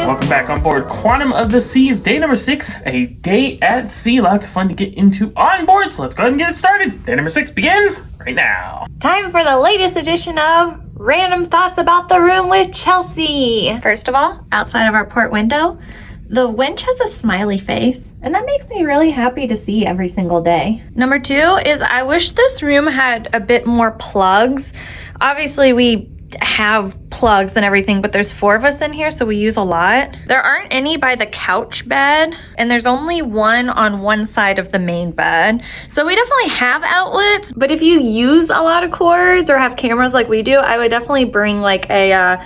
guys. Welcome back on board Quantum of the Seas, day number 6, a day at sea. Lots of fun to get into on board, so let's go ahead and get it started. Day number 6 begins right now. Time for the latest edition of Random Thoughts About the Room with Chelsy. First of all, outside of our port window, the winch has a smiley face, and that makes me really happy to see every single day. Number 2 is I wish this room had a bit more plugs. Obviously, we have plugs and everything, but there's 4 of us in here, so we use a lot. There aren't any by the couch bed, and there's only one on one side of the main bed. So we definitely have outlets, but if you use a lot of cords or have cameras like we do, I would definitely bring like a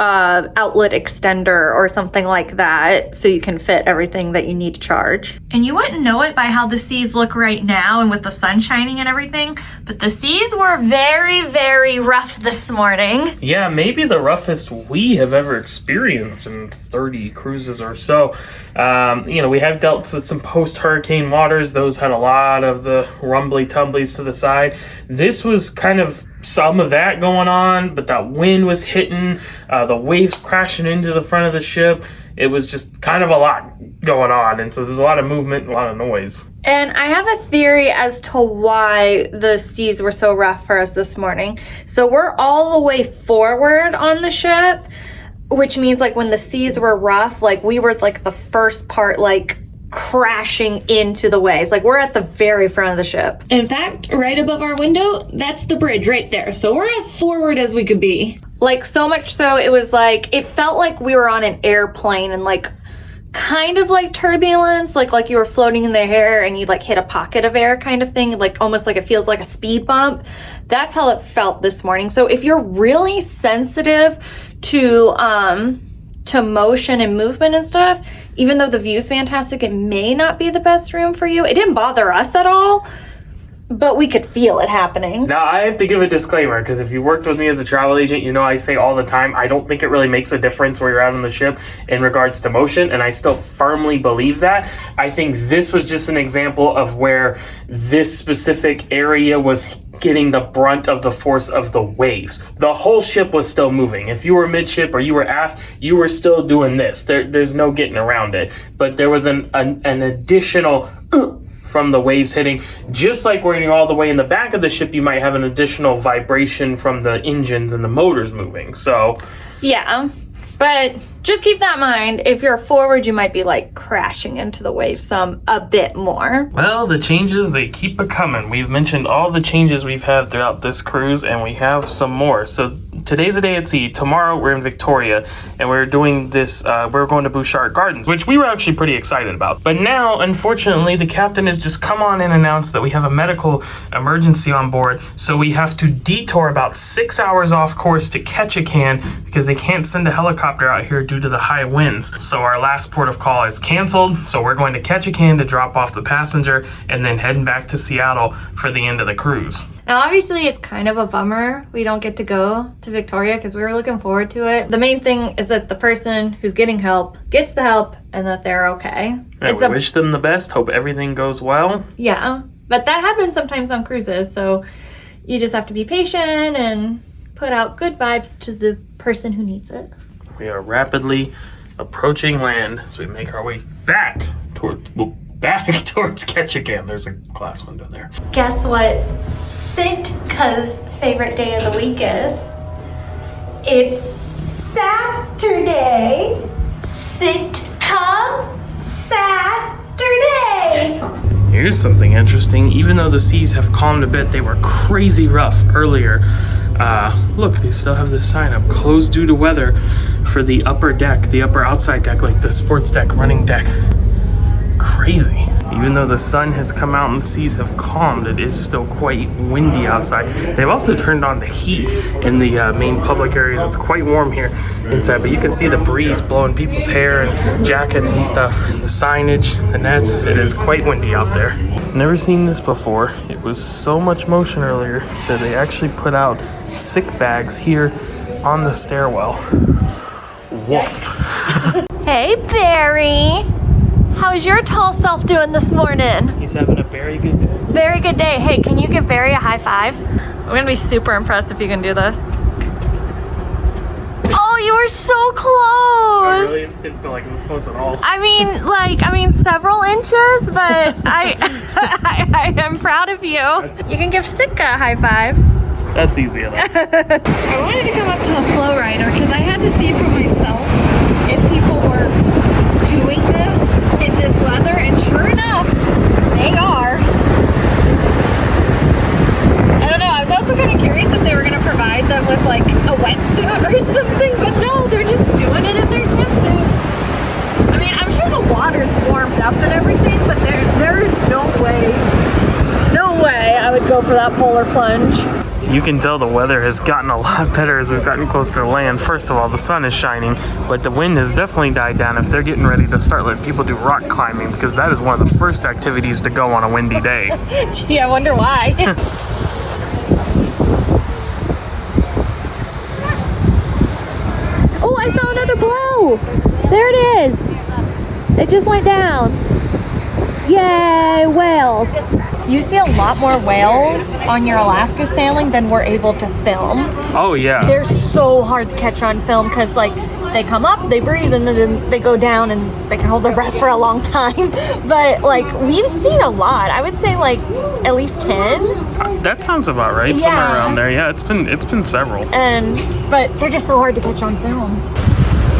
outlet extender or something like that so you can fit everything that you need to charge. And you wouldn't know it by how the seas look right now and with the sun shining and everything, but the seas were very, very rough this morning. Yeah, maybe the roughest we have ever experienced in 30 cruises or so. We have dealt with some post-hurricane waters. Those had a lot of the rumbly-tumblies to the side. This was kind of some of that going on, but that wind was hitting, the waves crashing into the front of the ship. It was just kind of a lot going on, and so there's a lot of movement, a lot of noise. And I have a theory as to why the seas were so rough for us this morning. So we're all the way forward on the ship, which means like when the seas were rough, like we were like the first part, like crashing into the waves. Like we're at the very front of the ship. In fact, right above our window, that's the bridge right there. So we're as forward as we could be. Like so much so it was like, it felt like we were on an airplane and like kind of like turbulence, like you were floating in the air and you like hit a pocket of air kind of thing, like almost like it feels like a speed bump. That's how it felt this morning. So if you're really sensitive to motion and movement and stuff, even though the view's fantastic, it may not be the best room for you. It didn't bother us at all, but we could feel it happening. Now, I have to give a disclaimer, because if you worked with me as a travel agent, you know I say all the time, I don't think it really makes a difference where you're out on the ship in regards to motion, and I still firmly believe that. I think this was just an example of where this specific area was getting the brunt of the force of the waves. The whole ship was still moving. If you were midship or you were aft, you were still doing this. There's no getting around it. But there was an additional from the waves hitting. Just like when you're all the way in the back of the ship, you might have an additional vibration from the engines and the motors moving. So yeah, but just keep that in mind. If you're forward, you might be like crashing into the waves a bit more. Well, the changes, they keep a-coming. We've mentioned all the changes we've had throughout this cruise, and we have some more. So today's a day at sea. Tomorrow we're in Victoria, and we're doing this, we're going to Bouchard Gardens, which we were actually pretty excited about. But now, unfortunately, the captain has just come on and announced that we have a medical emergency on board, so we have to detour about 6 hours off course to Ketchikan because they can't send a helicopter out here due to the high winds. So our last port of call is canceled, so we're going to Ketchikan to drop off the passenger and then heading back to Seattle for the end of the cruise. Now, obviously, it's kind of a bummer we don't get to go to Victoria because we were looking forward to it. The main thing is that the person who's getting help gets the help and that they're okay. We wish them the best. Hope everything goes well. Yeah, but that happens sometimes on cruises, so you just have to be patient and put out good vibes to the person who needs it. We are rapidly approaching land as we make our way back towards Ketchikan. There's a glass window there. Guess what Sitka's favorite day of the week is? It's Saturday. Sitka Saturday. Here's something interesting. Even though the seas have calmed a bit, they were crazy rough earlier. Look, they still have this sign up, closed due to weather for the upper deck, the upper outside deck, like the sports deck, running deck. Crazy. Even though the sun has come out and the seas have calmed, it is still quite windy outside. They've also turned on the heat in the main public areas. It's quite warm here inside, but you can see the breeze blowing people's hair and jackets and stuff. The signage, the nets, it is quite windy out there. Never seen this before. It was so much motion earlier that they actually put out sick bags here on the stairwell. Woof. Hey, Barry. How's your tall self doing this morning? He's having a very good day. Very good day. Hey, can you give Barry a high five? I'm gonna be super impressed if you can do this. Oh, you were so close. I really didn't feel like it was close at all. I mean, several inches, but I am proud of you. You can give Sitka a high five. That's easy enough. I wanted to come up to the flow rider because I had to see for myself if people were doing this in this weather, and sure enough, they are. I don't know, I was also kind of curious if they were going to provide them with like a wetsuit or something, but no, they're just doing it in their swimsuits. I mean, I'm sure the water's warmed up and everything, but there's no way I would go for that polar plunge. You can tell the weather has gotten a lot better as we've gotten close to the land. First of all, the sun is shining, but the wind has definitely died down if they're getting ready to start letting people do rock climbing, because that is one of the first activities to go on a windy day. Gee, I wonder why. Oh, I saw another blow. There it is. It just went down. Yay, whales. You see a lot more whales on your Alaska sailing than we're able to film. Oh yeah. They're so hard to catch on film because like they come up, they breathe, and then they go down and they can hold their breath for a long time. But like we've seen a lot. I would say like at least 10. That sounds about right. Yeah. Somewhere around there. Yeah, it's been several. But they're just so hard to catch on film.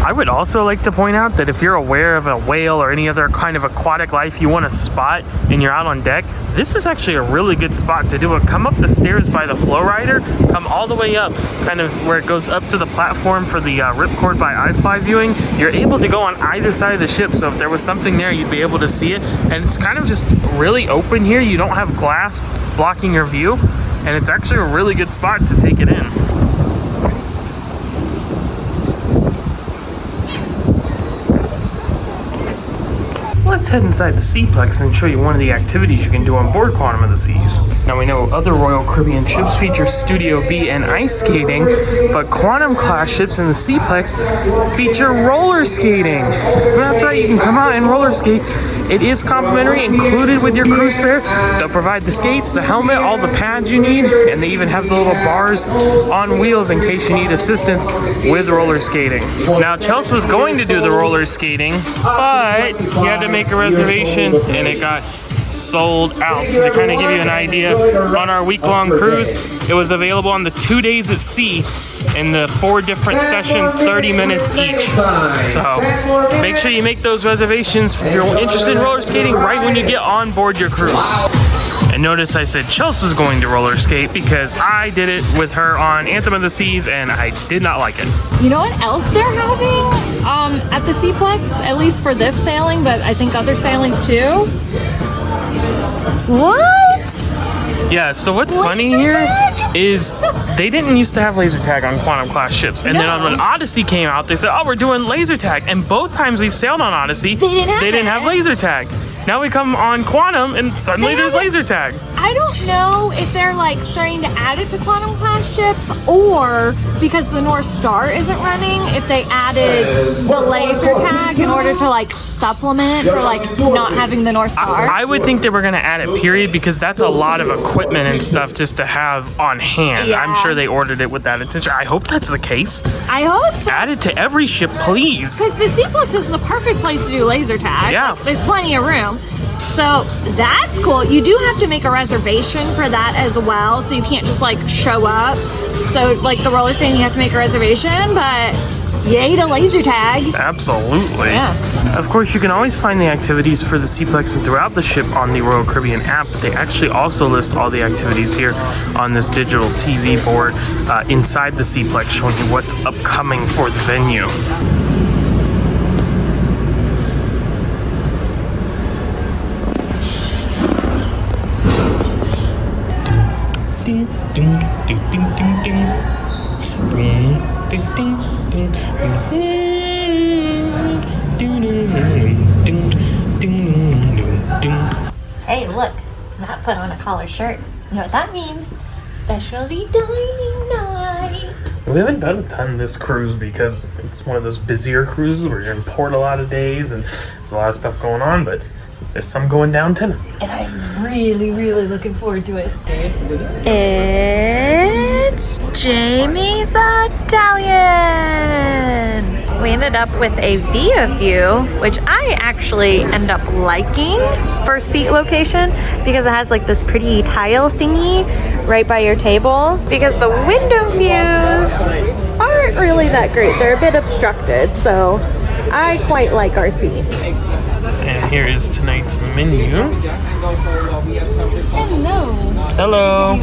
I would also like to point out that if you're aware of a whale or any other kind of aquatic life you want to spot and you're out on deck, this is actually a really good spot to do it. Come up the stairs by the flow rider, come all the way up, kind of where it goes up to the platform for the ripcord by I-5 viewing. You're able to go on either side of the ship, so if there was something there, you'd be able to see it. And it's kind of just really open here. You don't have glass blocking your view, and it's actually a really good spot to take it in. Let's head inside the Seaplex and show you one of the activities you can do on board Quantum of the Seas. Now we know other Royal Caribbean ships feature Studio B and ice skating, but Quantum class ships in the Seaplex feature roller skating. That's right, you can come out and roller skate. It is complimentary, included with your cruise fare. They'll provide the skates, the helmet, all the pads you need, and they even have the little bars on wheels in case you need assistance with roller skating. Now, Chelsy was going to do the roller skating, but you had to make a reservation, and it got sold out. So to kind of give you an idea, on our week-long cruise, it was available on the 2 days at sea, in the 4 different sessions, 30 minutes each. So make sure you make those reservations if you're interested in roller skating right when you get on board your cruise. And notice I said Chelsy's going to roller skate because I did it with her on Anthem of the Seas and I did not like it. You know what else they're having at the Seaplex, at least for this sailing, but I think other sailings too? What? Yeah, so what's funny here is they didn't used to have laser tag on Quantum class ships, and then when Odyssey came out, they said, "Oh, we're doing laser tag." And both times we've sailed on Odyssey, they didn't have laser tag. Now we come on Quantum, and suddenly there's laser tag. I don't know if they're like starting to add it to Quantum class ships, or because the North Star isn't running, if they added the laser tag in order to like supplement for like not having the North Star. I would think they were going to add it, period, because that's a lot of equipment and stuff just to have on hand. Yeah. I'm sure they ordered it with that intention. I hope that's the case. I hope so. Add it to every ship, please. Because the Seaplex is the perfect place to do laser tag. Yeah. Like, there's plenty of room. So that's cool. You do have to make a reservation for that as well, so you can't just like show up. So like the roller thing, you have to make a reservation, but yay to laser tag. Absolutely. Yeah. Of course, you can always find the activities for the Seaplex and throughout the ship on the Royal Caribbean app, but they actually also list all the activities here on this digital TV board inside the Seaplex, showing you what's upcoming for the venue. Ding, ding, ding, ding, ding, ding. Ding, ding, ding, ding. Hey, look, Matt put on a collared shirt. You know what that means? Specialty dining night. We haven't done a ton this cruise because it's one of those busier cruises where you're in port a lot of days and there's a lot of stuff going on, but there's some going down tonight. And I'm really, really looking forward to it. It's It's Jamie's Italian. We ended up with a Via View, which I actually end up liking for seat location because it has like this pretty tile thingy right by your table. Because the window views aren't really that great. They're a bit obstructed, so I quite like our seat. And here is tonight's menu. Hello. Hello.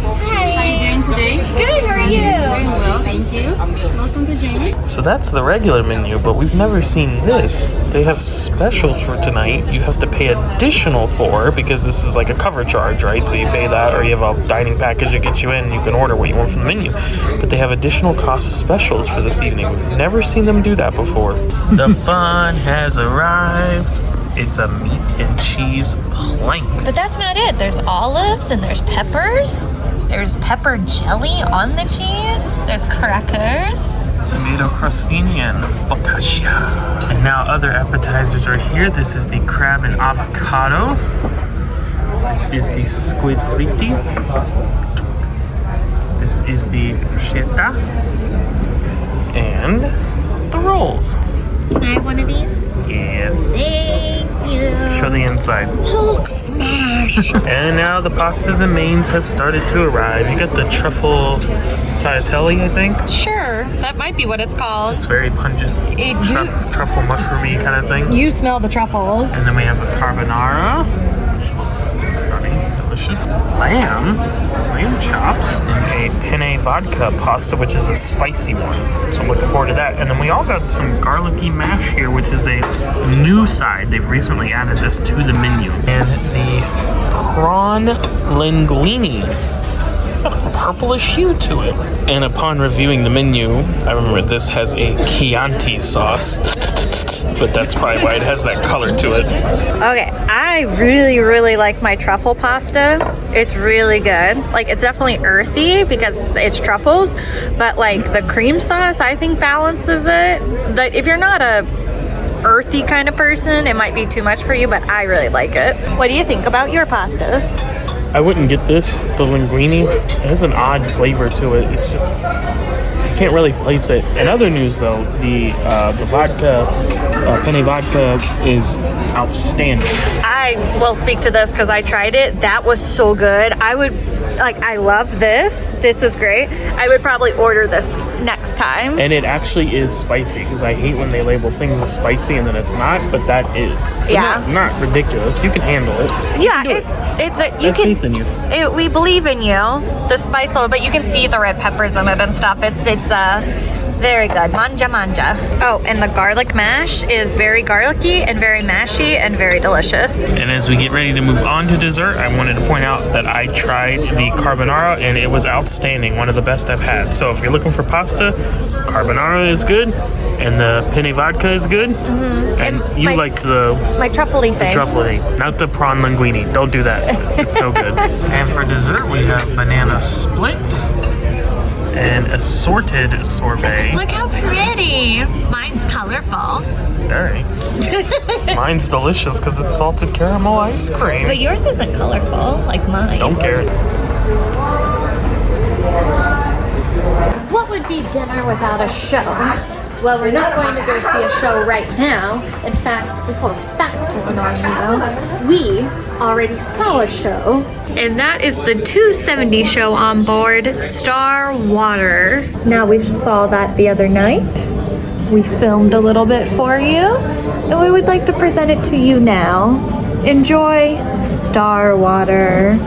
How are you doing today? Good, how are you? Doing well, thank you. Welcome to Jamie. So that's the regular menu, but we've never seen this. They have specials for tonight. You have to pay additional for, because this is like a cover charge, right? So you pay that, or you have a dining package that gets you in, and you can order what you want from the menu. But they have additional cost specials for this evening. We've never seen them do that before. The fun has arrived. It's a meat and cheese plank. But that's not it. There's olives and there's peppers. There's pepper jelly on the cheese. There's crackers. Tomato crostini and focaccia. And now other appetizers are here. This is the crab and avocado. This is the squid fritti. This is the bruschetta. And the rolls. Can I have one of these? Yes. Thank you. Show the inside. Hulk smash. And now the pastas and mains have started to arrive. You got the truffle tagliatelle, I think. Sure, that might be what it's called. It's very pungent. Truffle mushroomy kind of thing. You smell the truffles. And then we have a carbonara, which looks stunning, delicious. Lamb chops, and a penne vodka pasta, which is a spicy one. So I'm looking forward to that. And then we all got some garlicky mash here, which is a new side. They've recently added this to the menu. And the prawn linguine. Got a purplish hue to it. And upon reviewing the menu, I remember this has a Chianti sauce. But that's probably why it has that color to it. Okay, I really like my truffle pasta. It's really good. Like, it's definitely earthy because it's truffles, but like the cream sauce I think balances it. Like, if you're not a earthy kind of person, it might be too much for you, but I really like it. What do you think about your pastas? I wouldn't get this, the linguine. It has an odd flavor to it. It's just, you can't really place it. In other news though, the vodka, penne vodka is outstanding. I will speak to this because I tried it. That was so good. I love this. This is great. I would probably order this next time. And it actually is spicy, because I hate when they label things as spicy and then it's not, but that is. So Yeah. Not ridiculous. You can handle it. Yeah, you have faith in you. We believe in you. The spice level, but you can see the red peppers in it and stuff. It's very good. Manja. Oh, and the garlic mash is very garlicky and very mashy and very delicious. And as we get ready to move on to dessert, I wanted to point out that I tried the carbonara and it was outstanding. One of the best I've had. So if you're looking for pasta, carbonara is good, and the penne vodka is good. Mm-hmm. And you liked my truffle-y thing. Truffle-y, not the prawn linguine. Don't do that. It's so good. And for dessert, we have banana split and assorted sorbet. Look how pretty. Mine's colorful. Very. Mine's delicious because it's salted caramel ice cream. But yours isn't colorful like mine. Don't care. What would be dinner without a show? Well, we're not going to go see a show right now. In fact, we call a fast one on Juneau. We already saw a show. And that is the 270 show on board, Star Water. Now, we saw that the other night. We filmed a little bit for you. And we would like to present it to you now. Enjoy Star Water.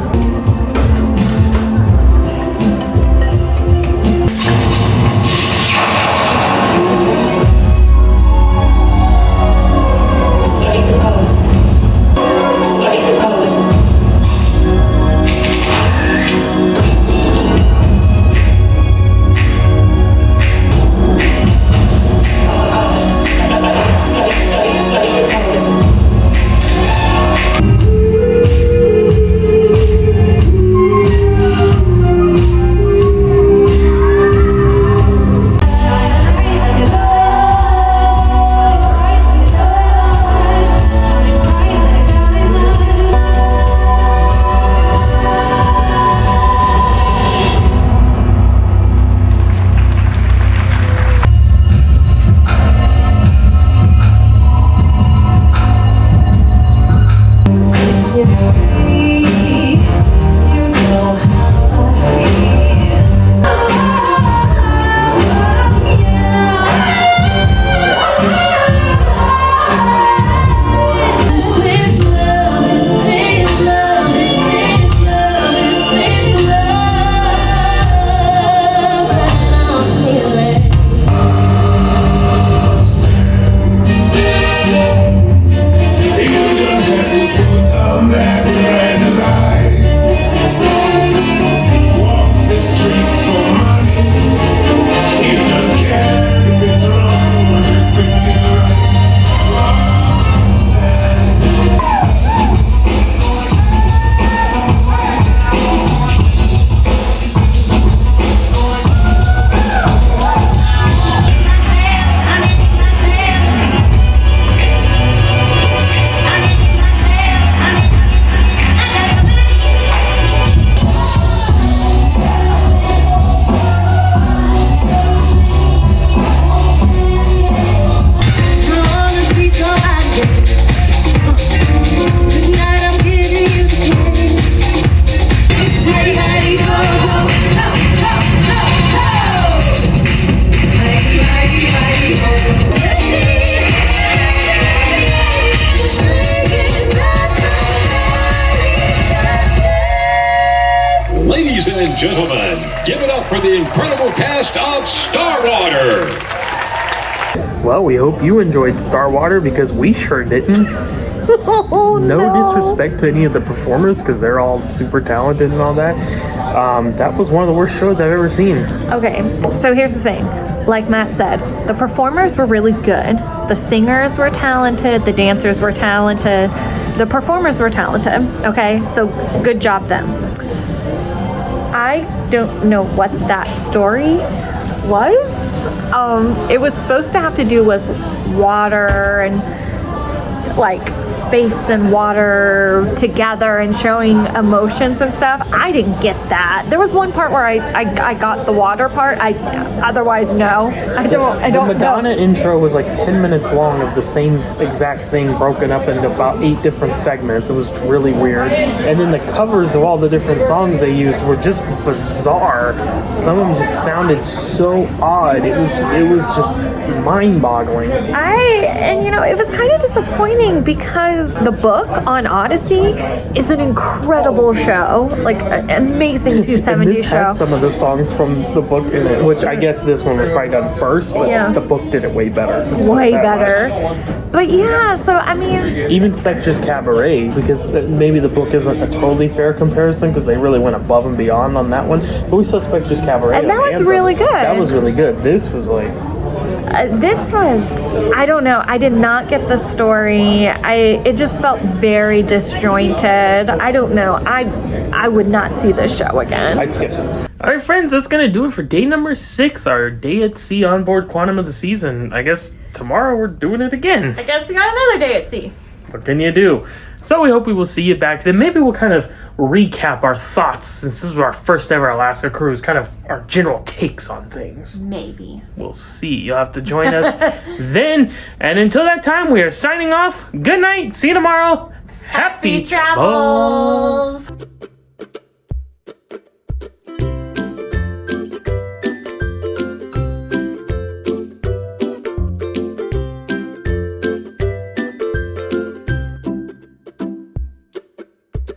Ladies and gentlemen, give it up for the incredible cast of Starwater. Well, we hope you enjoyed Starwater because we sure didn't. No disrespect to any of the performers because they're all super talented and all that. That was one of the worst shows I've ever seen. Okay, so here's the thing. Like Matt said, the performers were really good. The singers were talented. The dancers were talented. The performers were talented. Okay, so good job them. I don't know what that story was. It was supposed to have to do with water and like space and water together and showing emotions and stuff. I didn't get that. There was one part where I got the water part. Otherwise no. I don't The Madonna know. intro was like 10 minutes long of the same exact thing broken up into about 8 different segments. It was really weird. And then the covers of all the different songs they used were just bizarre. Some of them just sounded so odd. It was just mind-boggling. It was kind of disappointing because the book on Odyssey is an incredible show, like an amazing 270 And this show. had some of the songs from the book in it, which I guess this one was probably done first, but Yeah. the book did it way better. Let's put it Way that better. way. But yeah, so I mean, Even Spectre's Cabaret, because maybe the book isn't a totally fair comparison because they really went above and beyond on that one. But we saw Spectre's Cabaret. And that on was Anthem. really good. That was really good. This was like, this was, I don't know, I did not get the story. It just felt very disjointed. I don't know. I would not see this show again. I'd skip it. All right, friends, that's going to do it for day number 6, our day at sea onboard quantum of the season. I guess tomorrow we're doing it again. I guess we got another day at sea. What can you do? So we hope we will see you back then. Maybe we'll kind of recap our thoughts since this was our first ever Alaska cruise, kind of our general takes on things. Maybe. We'll see. You'll have to join us then. And until that time, we are signing off. Good night. See you tomorrow. Happy travels.